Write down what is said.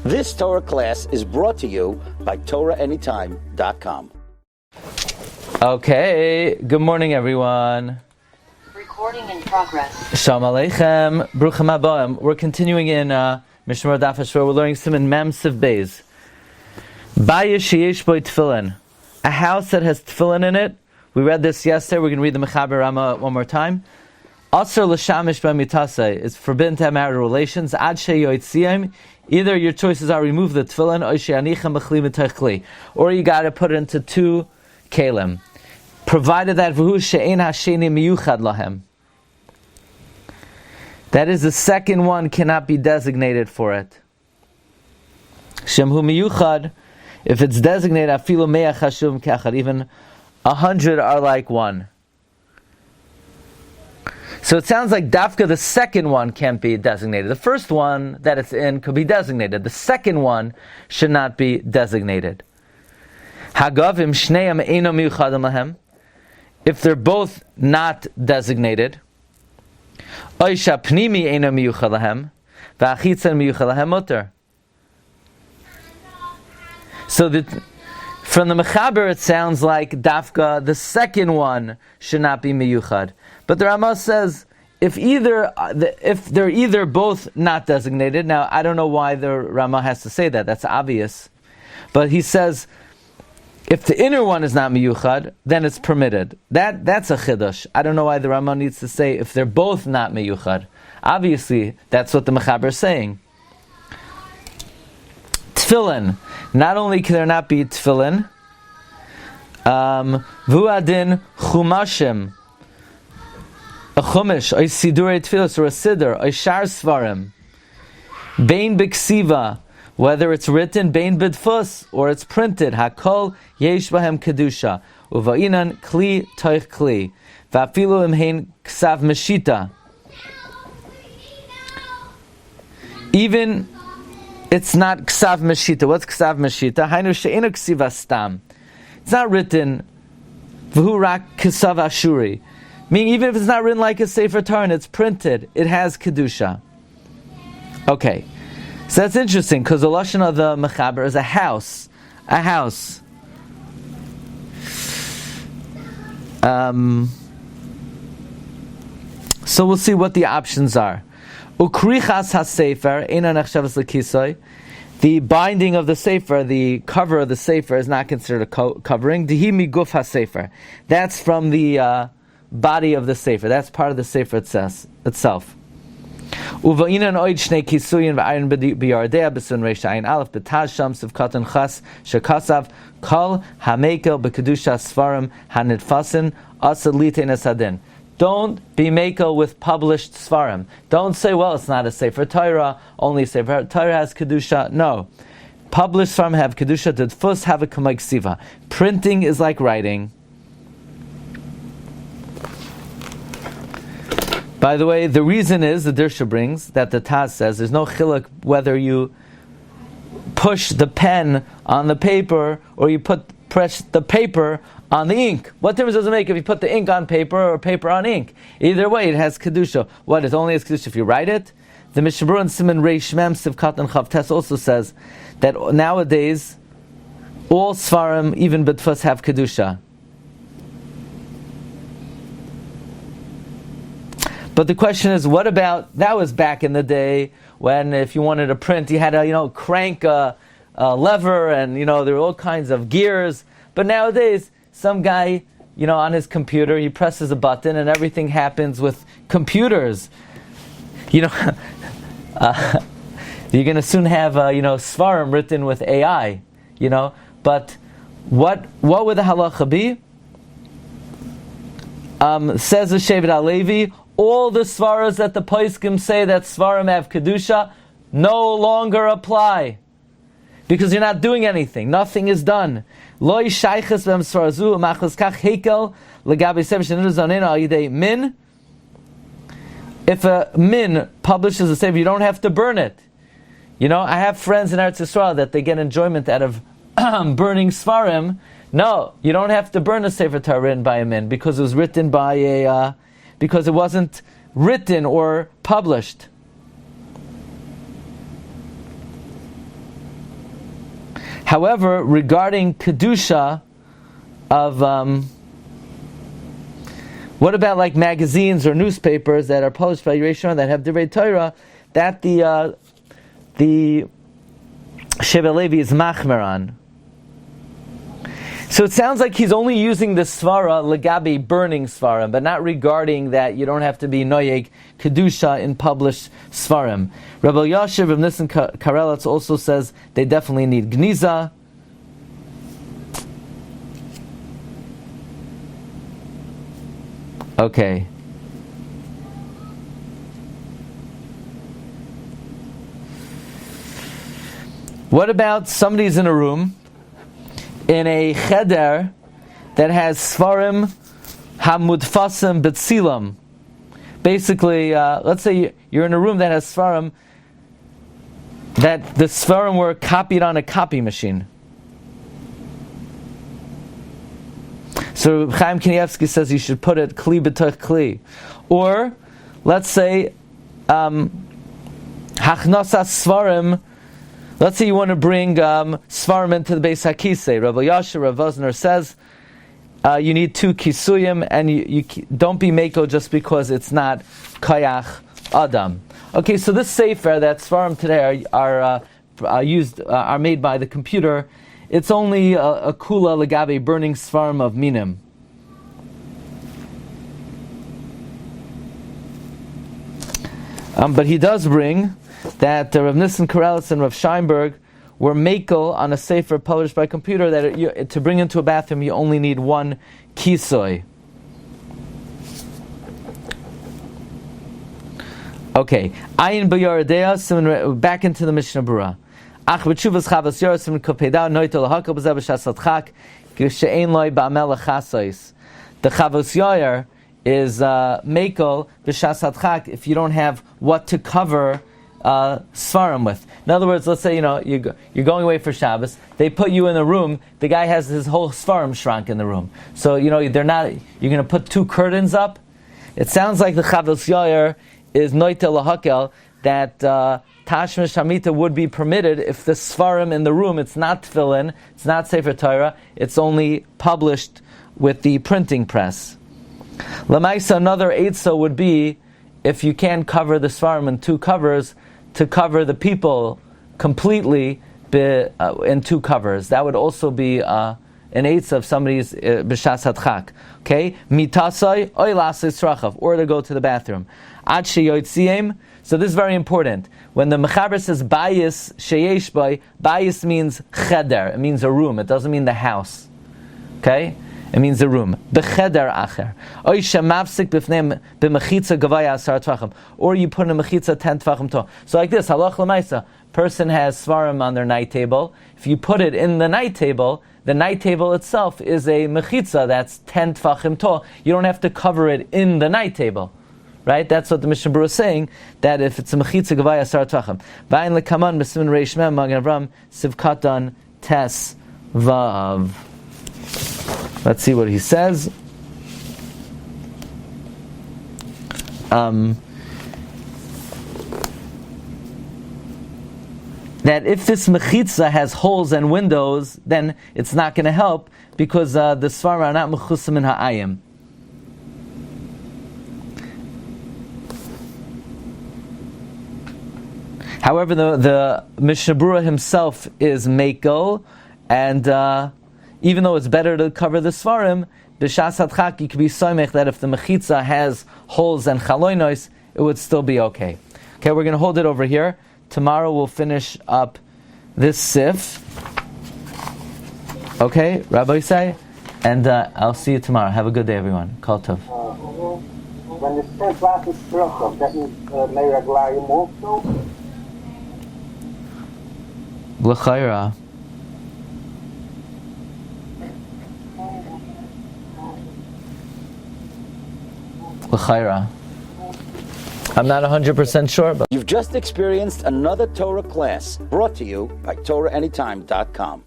This Torah class is brought to you by TorahAnytime.com. Okay, good morning everyone. Recording in progress. Shalom Aleichem, Bruchim Habayim. We're continuing in Mishmar Daf Hashur. We're learning Siman Mem Seif Beis. Bayis sheyesh bo Tefillin. A house that has Tefillin in it. We read this yesterday. We're going to read the Mechaber Rama one more time. Asr l'shamish b'mitasei. It's forbidden to have marital relations. Ad sheyotziyim. Either your choices are remove the tefillin, or you got to put it into two kelim, provided that v'hu she'ein hasheni miyuchad lahem. That is, the second one cannot be designated for it. Shemhu miyuchad, if it's designated, afilu me'ach hashum kechad, even 100 are like one. So it sounds like dafka, the second one, can't be designated. The first one that it's in could be designated. The second one should not be designated. Hagavim shneim eino miyuchadim lahem. If they're both not designated, oisha pnimi eino miyuchad lahem, v'achitzen miyuchad lahem muter. So from the Mechaber, it sounds like dafka, the second one should not be miyuchad. But the Rama says, if they're either both not designated, now I don't know why the Rama has to say that, that's obvious. But he says, if the inner one is not miyuchad, then it's permitted. That's a chiddush. I don't know why the Rama needs to say, if they're both not miyuchad. Obviously, that's what the Mechaber is saying. Tefillin. Not only can there not be tefillin, vu'adin chumashim, a chumash, a sidurei tefillos, or a siddur, a shar svarim, bein b'ksiva, whether it's written, bein b'dfus, or it's printed, hakol yesh bahem kedusha, uva'inan kli toich kli, va'afilu imhein ksav meshita. Even it's not ksav meshita. What's ksav meshita? Hainu she'enu ksiva stam. It's not written v'hu rak ksav ashuri. Meaning, even if it's not written like a Sefer Torah and it's printed, it has kedusha. Okay, so that's interesting because the lashon of the Mechaber is a house. A house. So we'll see what the options are. Ukrichas ha-Sefer eina nechshavas l'kisoy. The binding of the Sefer, the cover of the Sefer, is not considered a covering. Dihi miguf ha-Sefer. That's from the body of the Sefer. That's part of the Sefer itself. Uva'inan oid shnei kisuyin v'ayin b'yardea b'sun reish ayin aleph b'taz sham sivkatan chas shekasav kol hamekel b'kedusha svarim hanitfasin asad litein esadin. Don't be mekel with published svarim. Don't say, well, it's not a Sefer Torah, only Sefer Torah has kedusha. No. Published svarim have kedusha, didfus have a kamay ksiva. Printing is like writing. By the way, the reason is, the Dirsha brings, that the Taz says, there's no chiluk whether you push the pen on the paper or you press the paper on the ink. What difference does it make if you put the ink on paper or paper on ink? Either way, it has kedusha. What? It only has kedusha if you write it? The Mishabur and Siman Reish Mem Sivkat and Chavtes also says that nowadays all Sfarim, even B'tfus, have kedusha. But the question is, what about, that was back in the day when if you wanted to print, you had to, crank a lever and, there were all kinds of gears. But nowadays, some guy, on his computer, he presses a button and everything happens with computers. You're going to soon have, Svarim written with AI, But what would the halacha be? Says the Shevet HaLevi, all the svaras that the poskim say that svarim have kedusha no longer apply because you're not doing anything. Nothing is done. Loi shayches v'em svarazu machlas kach hekel legabe sefer sheninu zanenu al yidei min. If a min publishes a sefer, you don't have to burn it. I have friends in Eretz Yisrael that they get enjoyment out of burning svarim. No, you don't have to burn a Sefer Torah written by a min because it was written by because it wasn't written or published. However, regarding Kedusha of, what about like magazines or newspapers that are published by Yerushalayim that have Divrei Torah, that the Shevet Levi is machmer on. So it sounds like he's only using the svara legabi burning svarim, but not regarding that you don't have to be noyeg kedusha in published svarim. Rabbi Yashiv of Nissen Karelitz also says they definitely need gniza. Okay. What about somebody's in a room, in a cheder that has svarim hamudfasim betzilam? Basically, let's say you're in a room that has svarim, that the svarim were copied on a copy machine. So Chaim Kanievsky says you should put it kli b'toch kli. Or, let's say, hachnasas svarim. Let's say you want to bring svarim into the Beis HaKisei. Rabbi Yasher, Rav Vosner says you need 2 kisuyim, and you don't be meko just because it's not kayach adam. Okay, so this sefer that svarim today are made by the computer. It's only a kula legabe burning svarim of minim. But he does bring that Rav Nissen Karelitz and Rav Scheinberg were makel on a sefer published by computer that to bring into a bathroom you only need 1 kisoy. Okay, ayin b'yaradea, back into the Mishnah Berurah. Ach b'tshuvas chavas yorsim kopeda noitel hakol b'zeh b'shas adchak she'ein loy ba'amel chasois. The chavos yair is makel b'shas adchak if you don't have what to cover svarim with. In other words, let's say you're going away for Shabbos. They put you in a room. The guy has his whole svarim shrunk in the room. So they're not. You're going to put 2 curtains up. It sounds like the chavos yair is noitel lahakel that tashmish hamita would be permitted if the svarim in the room, it's not Tefillin, it's not Sefer Torah, it's only published with the printing press. Lamaisa, another eitzah would be if you can't cover the svarim in 2 covers, to cover the people completely in 2 covers. That would also be an eitzah of somebody's b'shas hadchak. Okay, mitasai oy lasei srachav, or to go to the bathroom. Ad sheyotziem. So this is very important. When the mechaber says bayis sheyesh bay, bayis means cheder. It means a room. It doesn't mean the house. Okay. It means a room. B'cheder acher. Oy shemavsik b'fneim b'mechitza gavaya asar tvachim. Or you put in a mechitza 10 tvachim to. So like this, halach l'maisa. Person has svarim on their night table. If you put it in the night table, the night table itself is a mechitza that's 10 tvachim to. You don't have to cover it in the night table. Right? That's what the Mishnah Berurah is saying, that if it's a mechitza gavaya asar tvachim. V'ayin lekaman b'siman reish mem magen Avram sivkatan tes vav. Let's see what he says. That if this mechitza has holes and windows, then it's not going to help because the svarim are not mechusim in ha'ayim. However, the Mishnah Berurah himself is mekel, and even though it's better to cover the svarim, b'shas hadchak you could be soimech that if the mechitza has holes and chaloinos, it would still be okay. Okay, we're going to hold it over here. Tomorrow we'll finish up this sif. Okay, Rabbi Yisai, and I'll see you tomorrow. Have a good day, everyone. Kol tov. When it's 10 classes structure, that means Meiraglayim also? L'chayra. L'chayra. I'm not 100% sure, but... You've just experienced another Torah class brought to you by TorahAnytime.com.